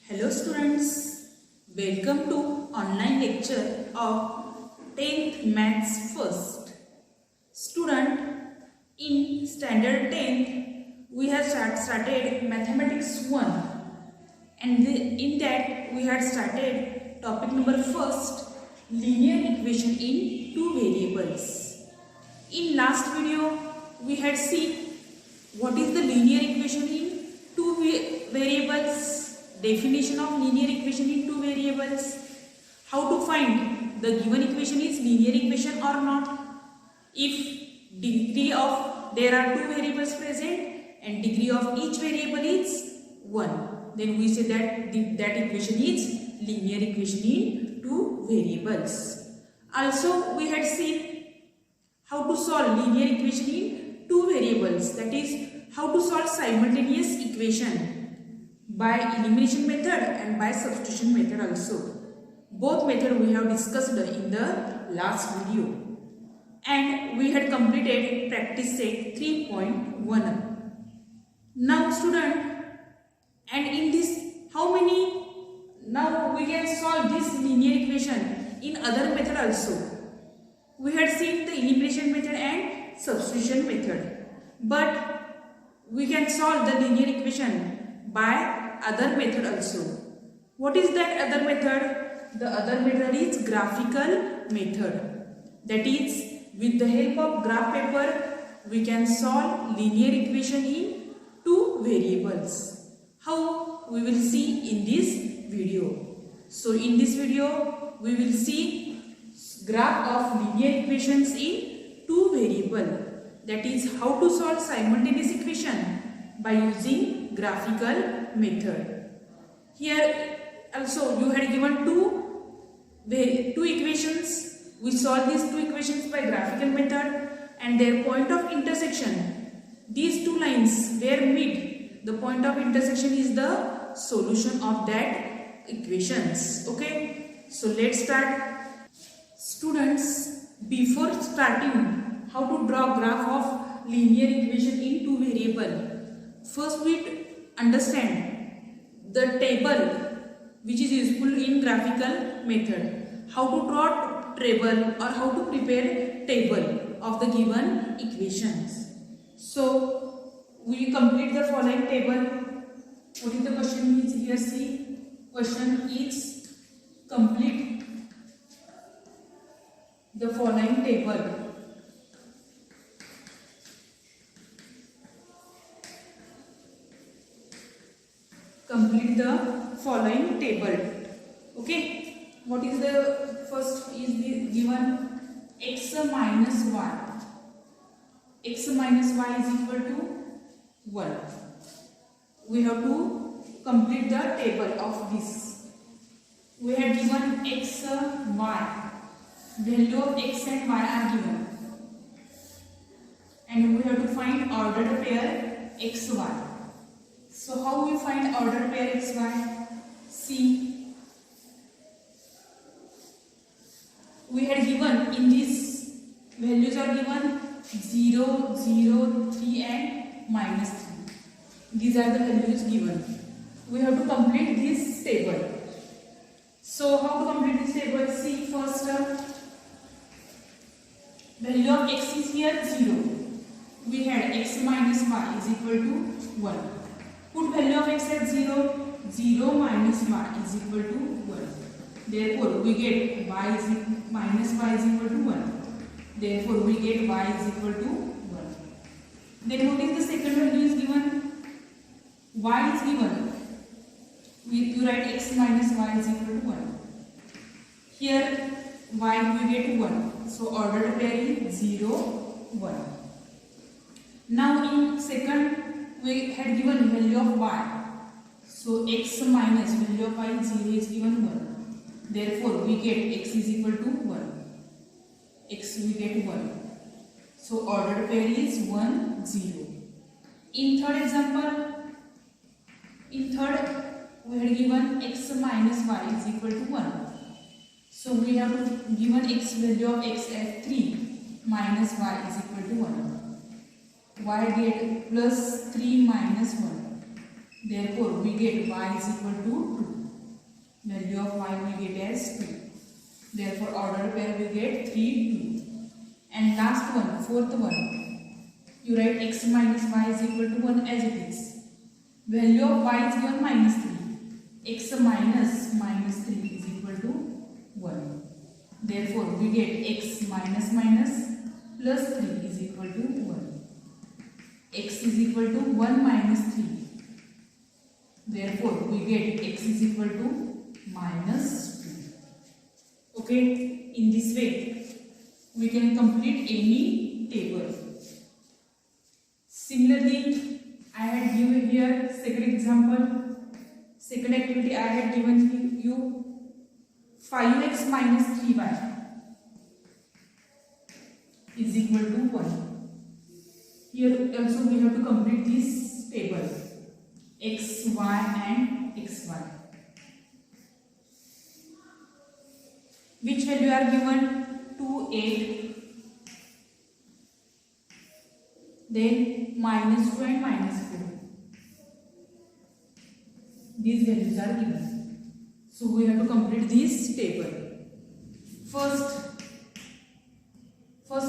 Hello students, welcome to online lecture of 10th Maths First. Student, in standard 10th we have started mathematics 1 and in that we had started topic number first, linear equation in two variables. In last video we had seen what is the linear equation in two variables, definition of linear equation in two variables, how to find the given equation is linear equation or not, if degree of there are two variables present and degree of each variable is 1, then we say that that equation is linear equation in two variables. Also we had seen how to solve linear equation in two variables, that is how to solve simultaneous equation by elimination method and by substitution method also. Both method we have discussed in the last video and we had completed practice set 3.1. Now student, and in this now we can solve this linear equation in other method also. We had seen the elimination method and substitution method, but we can solve the linear equation by other method also. What is that other method? The other method is graphical method. That is, with the help of graph paper we can solve linear equation in two variables. How? We will see in this video. So in this video we will see graph of linear equations in two variable. That is how to solve simultaneous equation by using graphical method. Here also you had given two equations. We solve these two equations by graphical method and their point of intersection. These two lines where meet, the point of intersection is the solution of that equations. Okay, so let's start. Students, before starting how to draw graph of linear equation in two variable, first we understand the table which is useful in graphical method. How to draw table or how to prepare table of the given equations. So we complete the following table. What is the question is here? See, question is complete the following table. Complete the following table. Okay, what is the first is given x minus y. X minus y is equal to 1. We have to complete the table of this. We have given x, y. Value of x and y are given. And we have to find ordered pair x, y. So how we find ordered pair x, y? See, we had given in this values are given 0, 0, 3 and minus 3. These are the values given. We have to complete this table. So how to complete this table? See, first value of x is here 0. We had x minus y is equal to 1. Put value of x at 0, 0 minus y is equal to 1. Therefore, we get minus y is equal to 1. Therefore, we get y is equal to 1. Then what is the second value is given? Y is given. You write x minus y is equal to 1. Here, y we get 1. So, ordered pair is 0, 1. Now, in second, we had given value of y. So x minus value of y 0 is given 1. Therefore we get x is equal to 1. X we get 1. So ordered pair is 1, 0. In third example, we had given x minus y is equal to 1. So we have given x value of x as 3 minus y is equal to 1. Y get plus 3 minus 1. Therefore, we get y is equal to 2. Value of y we get as 2. Therefore, ordered pair we get 3, 2. And last one, fourth one, you write x minus y is equal to 1 as it is. Value of y is given minus 3. X minus 3 is equal to 1. Therefore, we get x minus plus 3 is equal to 1. X is equal to 1 minus 3. Therefore, we get x is equal to minus 2. Okay, in this way, we can complete any table. Similarly, I had given here second example. Second activity, I had given you 5x minus 3y is equal to 1. Here also we have to complete this table x, y and xy. Which value are given? 2, 8. Then minus 2 and minus 4. These values are given. So we have to complete this table. First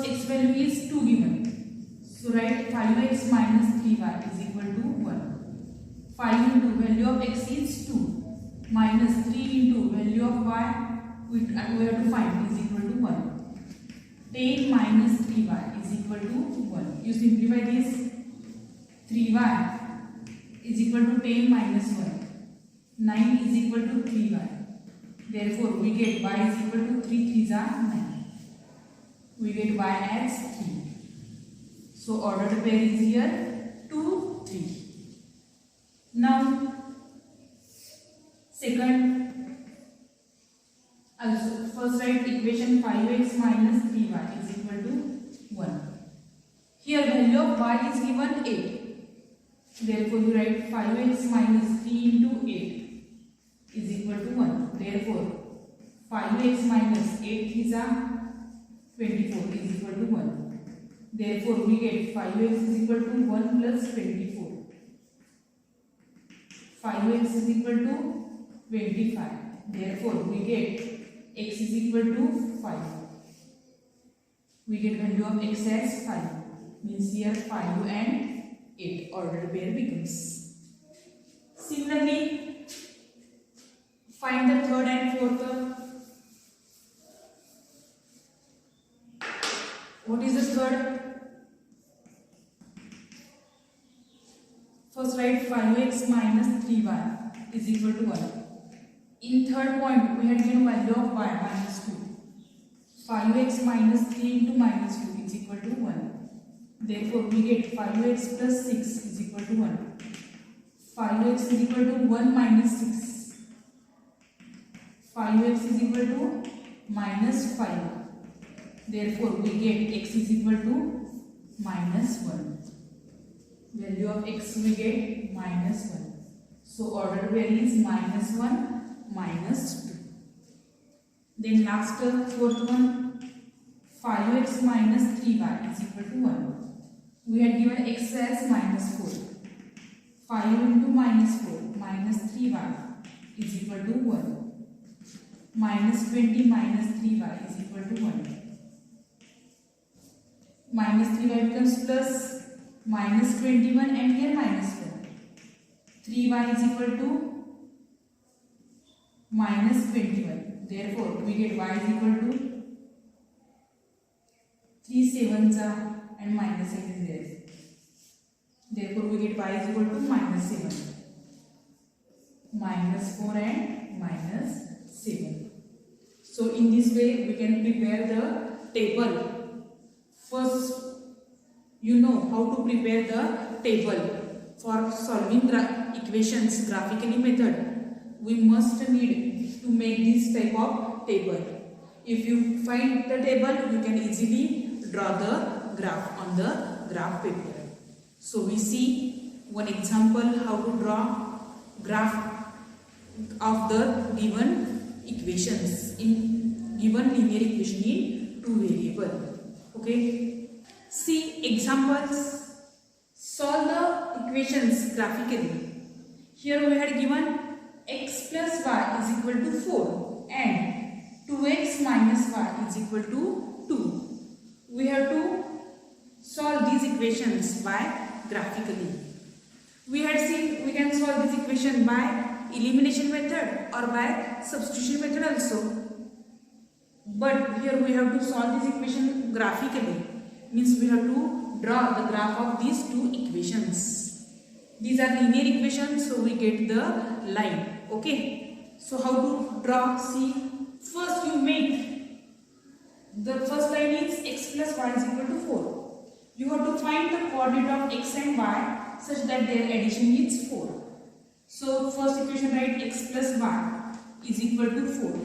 x value is 2 given. So write 5x minus 3y is equal to 1. 5 into value of x is 2. Minus 3 into value of y we have to find is equal to 1. 10 minus 3y is equal to 1. You simplify this. 3y is equal to 10 minus 1. 9 is equal to 3y. Therefore, we get y is equal to 3 3s are 9. We get y as 3. So, ordered pair is here 2, 3. Now, second, also first write equation 5x minus 3y is equal to 1. Here value of y is given 8. Therefore, you write 5x minus 3 into 8 is equal to 1. Therefore, 5x minus 8 is 24 is equal to 1. Therefore, we get 5x is equal to 1 plus 24. 5x is equal to 25. Therefore, we get x is equal to 5. We get value of x as 5. Means here 5 and 8 ordered pair becomes. Similarly, find the third and fourth. What is the third? First write 5x minus 3y is equal to 1. In third point, we had given value of y minus 2. 5x minus 3 into minus 2 is equal to 1. Therefore, we get 5x plus 6 is equal to 1. 5x is equal to 1 minus 6. 5x is equal to minus 5. Therefore, we get x is equal to minus 1. Value of x we get minus 1. So, ordered value is minus 1, minus 2. Then last fourth one, 5x minus 3y is equal to 1. We had given x as minus 4. 5 into minus 4 minus 3y is equal to 1. Minus 20 minus 3y is equal to 1. Minus 3y becomes plus minus 21 and here minus 1. 3y is equal to minus 21. Therefore, we get y is equal to 3 sevens and minus 8 is there. Therefore, we get y is equal to minus 7. Minus 4 and minus 7. So, in this way, we can prepare the table. First, you know how to prepare the table. For solving equations graphically method, we must need to make this type of table. If you find the table, you can easily draw the graph on the graph paper. So we see one example how to draw graph of the given equations in given linear equation in two variable. Okay. See examples. Solve the equations graphically. Here we had given x plus y is equal to 4 and 2x minus y is equal to 2. We have to solve these equations by graphically. We had seen we can solve this equation by elimination method or by substitution method also. But here we have to solve this equation graphically. Means we have to draw the graph of these two equations. These are linear equations, so we get the line. Okay. So how to draw? See, first you make the first line is x plus y is equal to 4. You have to find the coordinate of x and y such that their addition is 4. So first equation, write x plus y is equal to 4.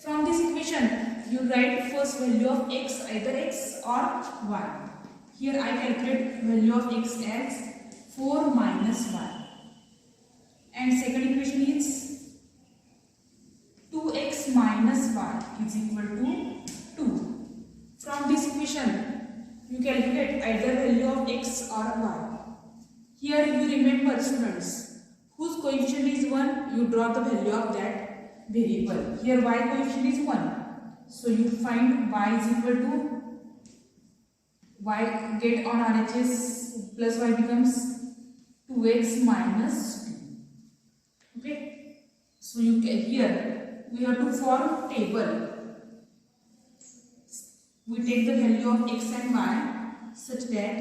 From this equation, you write first value of x, either x or y. Here I calculate value of x as 4 minus y. And second equation is 2x minus y is equal to 2. From this equation, you calculate either value of x or y. Here you remember, students, whose coefficient is 1, you draw the value of that variable. Here y coefficient is 1. So you find y is equal to, y get on RHS plus y becomes 2x minus 2. Okay. So you can, here we have to form table. We take the value of x and y such that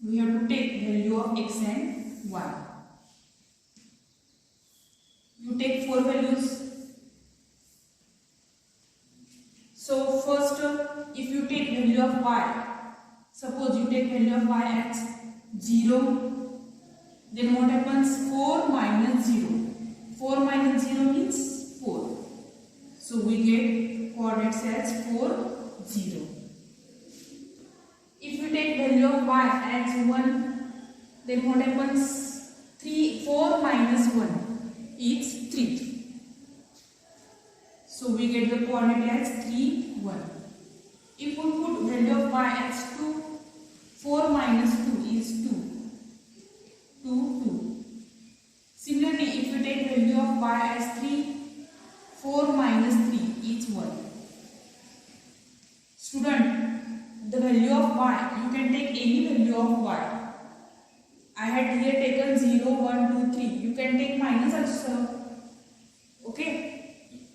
we have to take value of x and y. You take 4 values. So first, if you take value of y, suppose you take value of y as 0, then what happens? 4 minus 0. 4 minus 0 means 4. So we get coordinates as 4, 0. If you take value of y as 1, then what happens? 4 minus 1 is 3. So we get the coordinate as 3, 1. If we put value of y as 2, 4 minus 2 is 2, 2, 2. Similarly, if you take value of y as 3, 4 minus 3 is 1. Student, the value of y, you can take any value of y. I had here taken 0, 1, 2, 3. You can take minus also. Okay.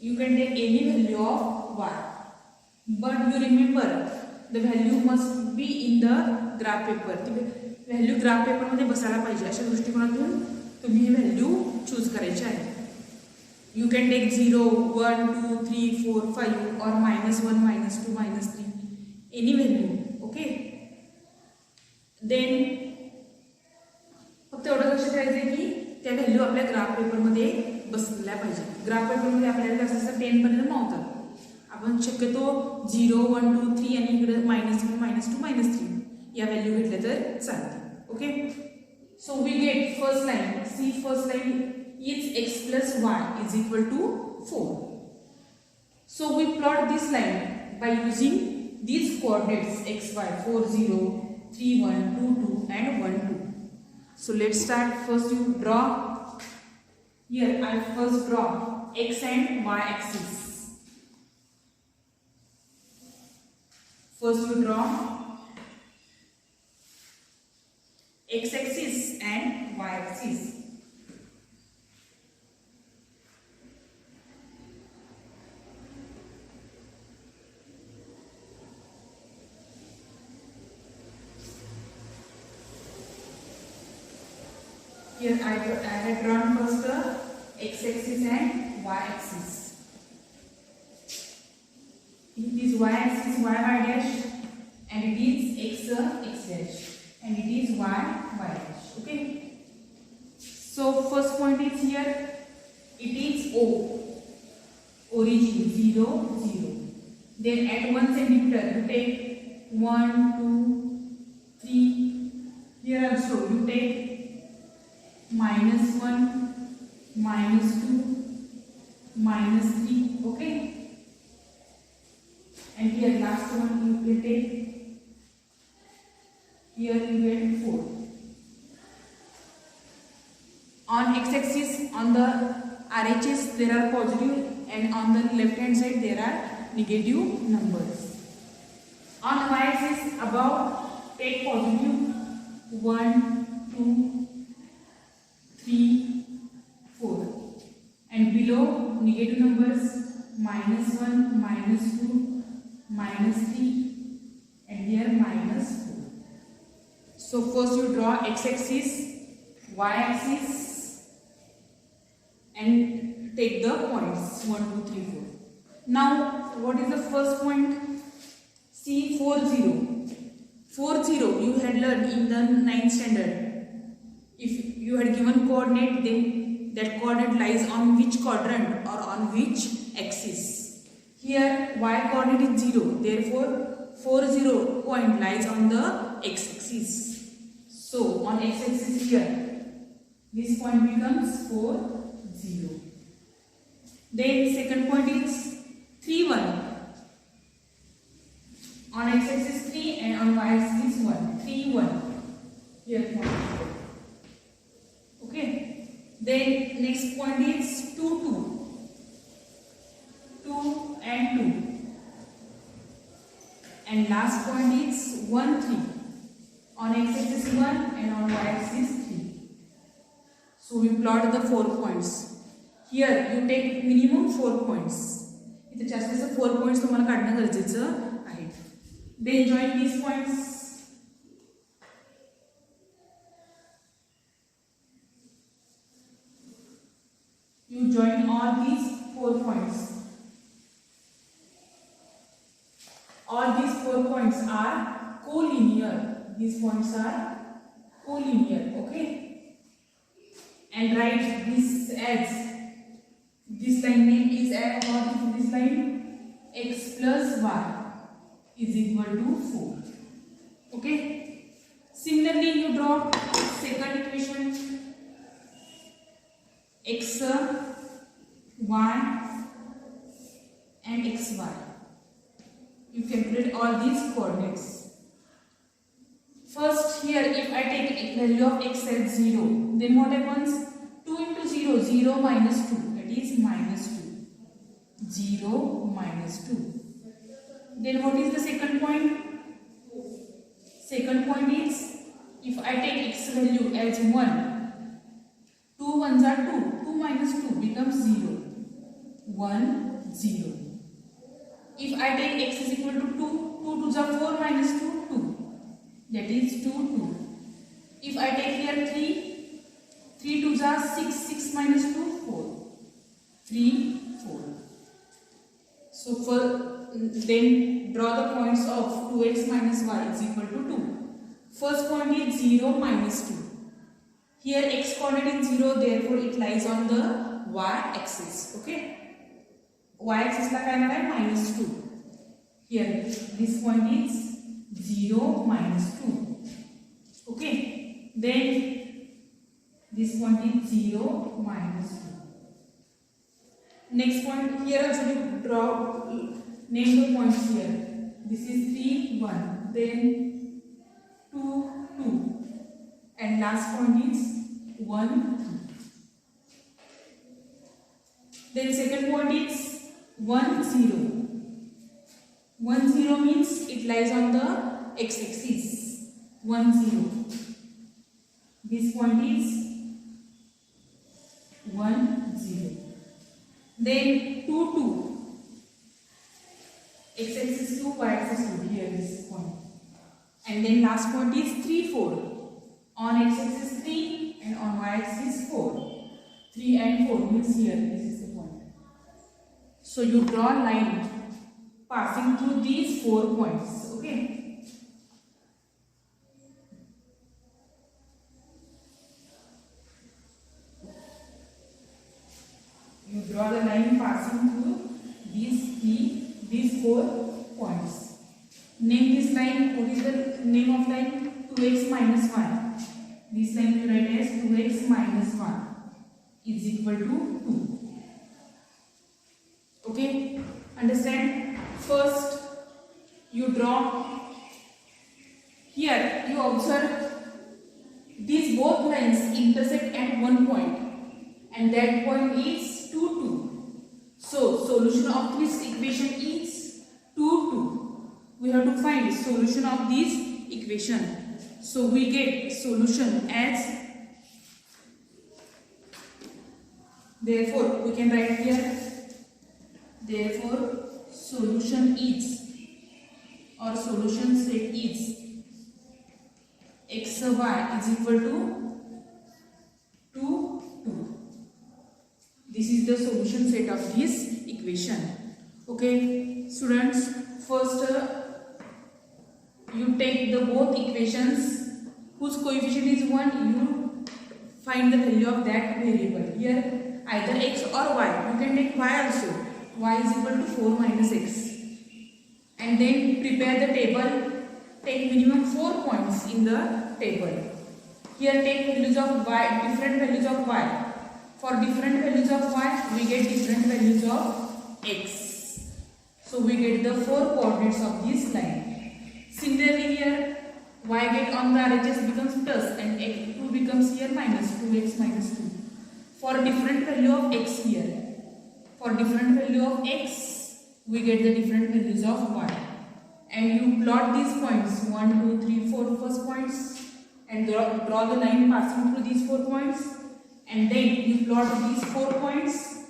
You can take any value of y. But you remember, the value must be in the graph paper. The value graph paper मध्ये बसायला पाहिजे. अशा दृष्टिकोनातून तुम्ही ही value choose करायची आहे. You can take 0, 1, 2, 3, 4, 5 or -1, -2, -3. Any value. Okay. Then फक्त एवढं लक्षात ठेवायचं की त्या व्हॅल्यू आपल्या ग्राफ पेपरमध्ये बसल्या पाहिजे. ग्राफ पेपरमध्ये आपल्याला असं 10 पर्यंत मावतात. आपण शक्यतो 0, 1, 2, 3 आणि इकडे -1, -2, -3 या व्हॅल्यू घेतल्या तर चालते. Okay. So we get first line. See first line is x plus y is equal to 4. So we plot this line by using these coordinates x, y, 4, 0, 3, 1, 2, 2 and 1, 2. So let's start. First you draw. Here I first draw x and y axis. First you draw x axis and y axis. Here I had drawn first the x axis and y axis. It is y axis y dash and it is x dash and it is y dash. Okay. So first point is here. It is O. Origin 0, 0. Then at 1 centimeter you take 1, 2, 3. Here also you take -1, -2, -3. Okay. And here last one you will take Here you get 4. On x-axis, on the RHS there are positive, and on the left hand side there are negative numbers. On y-axis above, take positive 1, 2, 3, 4, and below negative numbers -1, -2, -3, and here -4. So first you draw x-axis, y-axis, and take the points 1, 2, 3, 4. Now what is the first point? See 4, 0. 4, 0 you had learned in the 9th standard. If you had given coordinate, then that coordinate lies on which quadrant or on which axis. Here y coordinate is 0, therefore 4, 0 point lies on the x-axis. So on x-axis here, this point becomes 4, 0. Then second point is 3, 1. On x-axis 3 and on y-axis 1. 3, 1. Here point. Okay. Then next point is 2, 2. 2 and 2. And last point is 1, 3. On x-axis 1 and on y-axis 3. So we plot the 4 points. Here you take minimum 4 points. इथे जास्तीत 4 points तुम्हाला काढणं गरजेचं आहे. Then join these points. You join all these 4 points. All these 4 points are collinear. These points are collinear. Okay. And write this as, this line name is what is this line? X plus y is equal to 4. Okay. Similarly, you draw second equation. X, y and xy. You calculate all these coordinates. First here, if I take a value of x as 0, then what happens? 2 into 0, 0 minus 2, that is minus 2. 0 minus 2. Then what is the second point? Second point is, if I take x value as 1, 2 ones are 2, 2 minus 2 becomes 0, 1, 0. If I take x is equal to 2, 2 twos are 4 minus 2, 2, that is 2, 2. If I take here 3, 3 twos are 6, 6 minus 2, 4, 3, 4. So then draw the points of 2x minus y is equal to 2. First point is 0 minus 2. Here x coordinate is 0, therefore it lies on the y-axis. Okay. Y-axis la काय आहे minus 2. Here this point is 0 minus 2. Okay. Then this point is 0 minus 2. Next point, here also you draw, name the points here. This is 3, 1. Then 2, 2. And last point is 1, 2. Then second point is 1, 0. 1, 0 means it lies on the x-axis. 1, 0. This point is 1, 0. Then 2, 2. X-axis 2, y-axis 2. Here this point. And then last point is 3, 4. On x-axis 3 and on y-axis 4. 3 and 4 means here. This is the point. So you draw a line passing through these 4 points. Okay. You draw the line passing through these 4 points. Name this line. What is the name of line? 2x minus 1. This line you write as 2x minus 1 is equal to 2. Okay, understand? First, you draw here you observe these both lines intersect at one point, and that point is 2, 2. So solution of this equation is 2, 2. We have to find solution of this equation. So we get solution as, therefore we can write here, therefore solution is, or solution set is, x y is equal to 2, 2. This is the solution set of this equation. Okay, students, first you take the both equations whose coefficient is 1, you find the value of that variable. Here either x or y, you can take y also. Y is equal to 4 minus x. And then prepare the table. Take minimum 4 points in the table. Here take values of y, different values of y. For different values of y, we get different values of x. So we get the 4 coordinates of this line. Similarly here, y get on the RHS becomes plus and x2 becomes here minus 2x minus 2. For different value of x here, for different value of x, we get the different values of y. And you plot these points 1, 2, 3, 4 first points and draw the line passing through these 4 points, and then you plot these 4 points.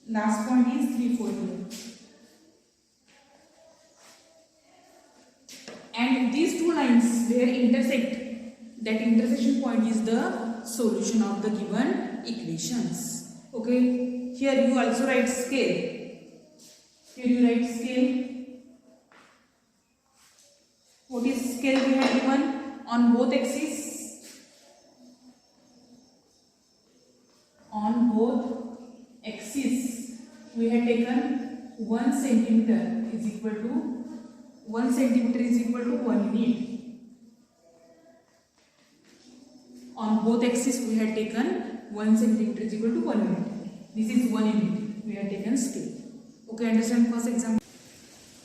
Last point is 3, 4 here. And these two lines where intersect, that intersection point is the solution of the given equations. Okay, here you also write scale. Here you write scale. What is scale we have given on both axes? On both axes we have taken 1 centimeter is equal to 1 centimeter is equal to 1 unit. On both axes we have taken 1 centimeter is equal to 1 unit. This is 1 unit. We have taken scale. Okay, understand first example.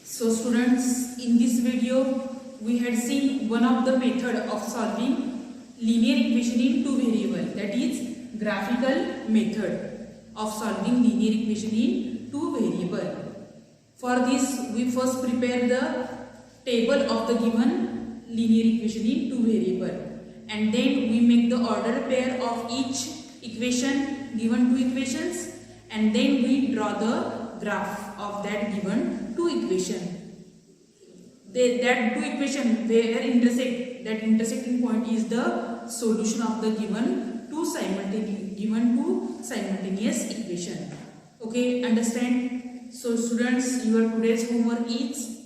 So students, in this video we had seen one of the method of solving linear equation in two variable, that is graphical method of solving linear equation in two variable. For this we first prepare the table of the given linear equation in two variable, and then we make the order pair of each equation, given two equations, and then we draw the graph of that given two equation. That two equation where intersect, that intersecting point is the solution of the given two simultaneous equation. Okay, understand? So students, your today's homework is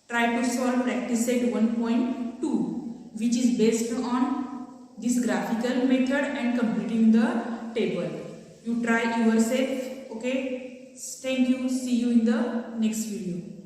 try to solve practice set 1.2, which is based on this graphical method and completing the table. You try yourself. Okay, thank you. See you in the next video.